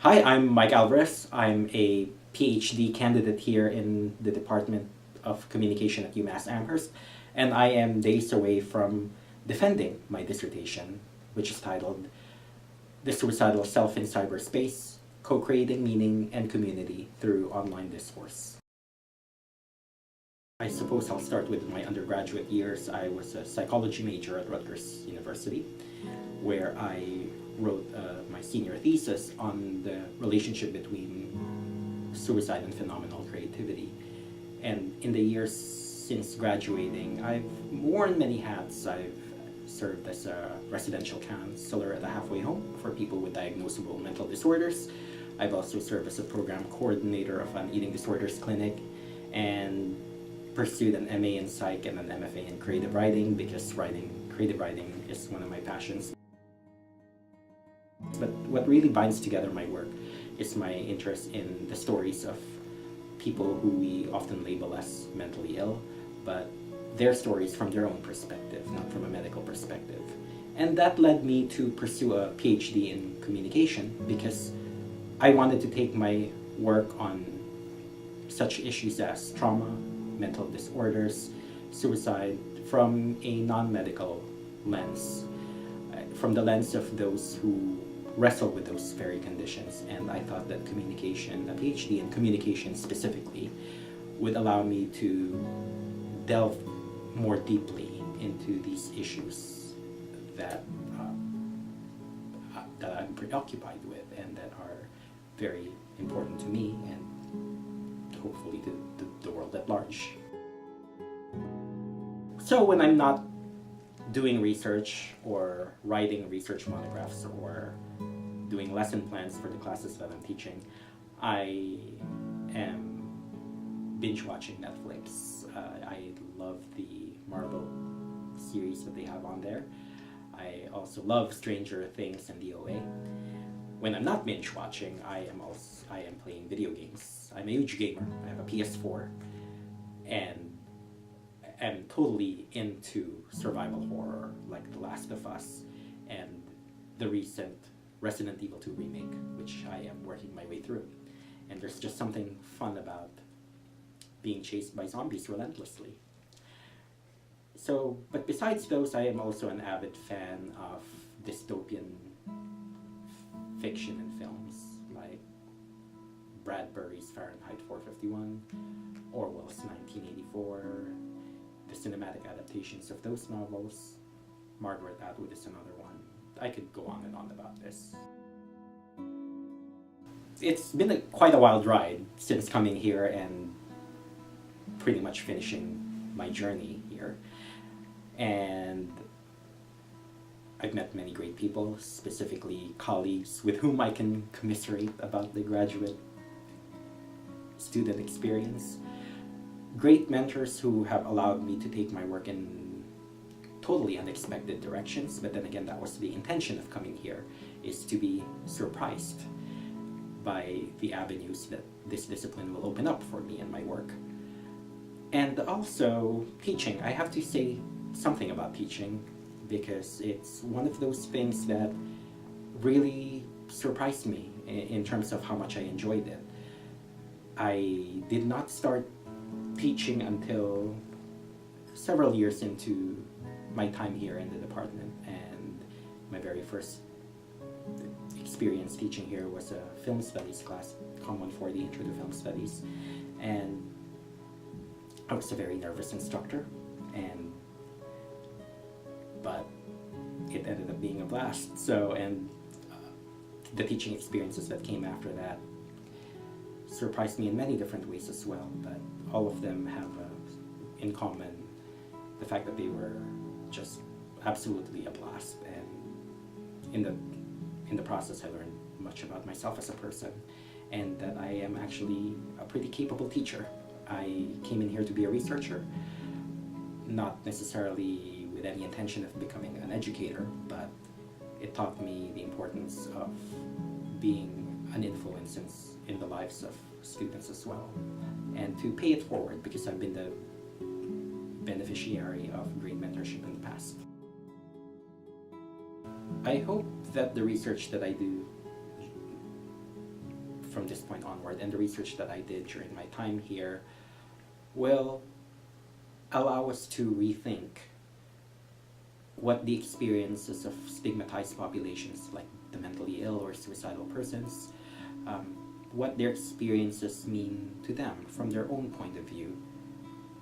Hi, I'm Mike Alvarez. I'm a PhD candidate here in the Department of Communication at UMass Amherst, and I am days away from defending my dissertation, which is titled The Suicidal Self in Cyberspace, Co-Creating Meaning and Community Through Online Discourse. I suppose I'll start with my undergraduate years. I was a psychology major at Rutgers University, where I wrote my senior thesis on the relationship between suicide and phenomenal creativity. And in the years since graduating, I've worn many hats. I've served as a residential counselor at a halfway home for people with diagnosable mental disorders. I've also served as a program coordinator of an eating disorders clinic and pursued an MA in Psych and an MFA in creative writing because creative writing is one of my passions. But what really binds together my work is my interest in the stories of people who we often label as mentally ill, but their stories from their own perspective, not from a medical perspective. And that led me to pursue a PhD in communication because I wanted to take my work on such issues as trauma, mental disorders, suicide from a non-medical lens, from the lens of those who wrestle with those very conditions. And I thought that communication, a PhD in communication specifically, would allow me to delve more deeply into these issues that I'm preoccupied with and that are very important to me and hopefully to the world at large. So when I'm not doing research or writing research monographs or doing lesson plans for the classes that I'm teaching, I am binge watching Netflix. I love the Marvel series that they have on there. I also love Stranger Things and DOA. When I'm not binge watching, I am playing video games. I'm a huge gamer. I have a PS4 and am totally into survival horror like The Last of Us and the recent Resident Evil 2 remake, which I am working my way through. And there's just something fun about being chased by zombies relentlessly. So, but besides those, I am also an avid fan of dystopian fiction and films like Bradbury's Fahrenheit 451, Orwell's 1984, the cinematic adaptations of those novels. Margaret Atwood is another one. I could go on and on about this. It's been quite a wild ride since coming here and pretty much finishing my journey here. And I've met many great people, specifically colleagues with whom I can commiserate about the graduate student experience. Great mentors who have allowed me to take my work in totally unexpected directions, but then again, that was the intention of coming here, is to be surprised by the avenues that this discipline will open up for me and my work. And also teaching. I have to say something about teaching because it's one of those things that really surprised me in terms of how much I enjoyed it. I did not start teaching until several years into my time here in the department, and my very first experience teaching here was a film studies class, Comm 140, Intro to Film Studies, and I was a very nervous instructor, but it ended up being a blast. So, and the teaching experiences that came after that surprised me in many different ways as well, but all of them have in common the fact that they were just absolutely a blast, and in the process I learned much about myself as a person and that I am actually a pretty capable teacher. I came in here to be a researcher, not necessarily with any intention of becoming an educator, but it taught me the importance of being an influence in the lives of students as well, and to pay it forward because I've been the beneficiary of great mentorship in the past. I hope that the research that I do from this point onward, and the research that I did during my time here will allow us to rethink what the experiences of stigmatized populations like the mentally ill or suicidal persons, what their experiences mean to them from their own point of view,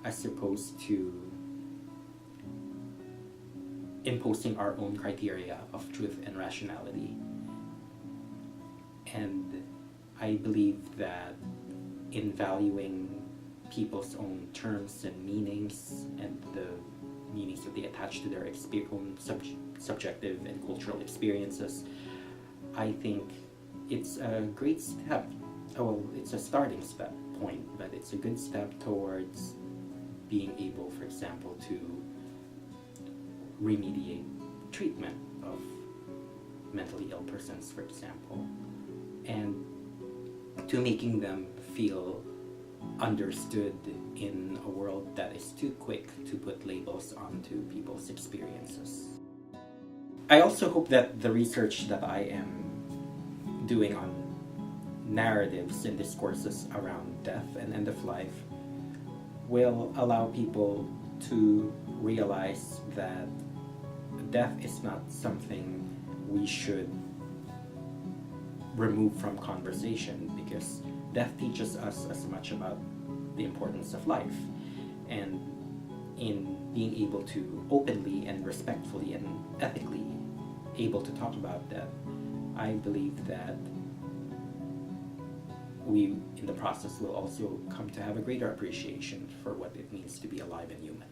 as opposed to imposing our own criteria of truth and rationality. And I believe that in valuing people's own terms and meanings and the meanings that they attach to their own subjective and cultural experiences, I think it's a great step. Well, it's a starting step point, but it's a good step towards being able, for example, to remediate treatment of mentally ill persons, for example, and to making them feel understood in a world that is too quick to put labels onto people's experiences. I also hope that the research that I am doing on narratives and discourses around death and end of life will allow people to realize that death is not something we should remove from conversation, because death teaches us as much about the importance of life. And in being able to openly and respectfully and ethically able to talk about that, I believe that we in the process will also come to have a greater appreciation for what it means to be alive and human.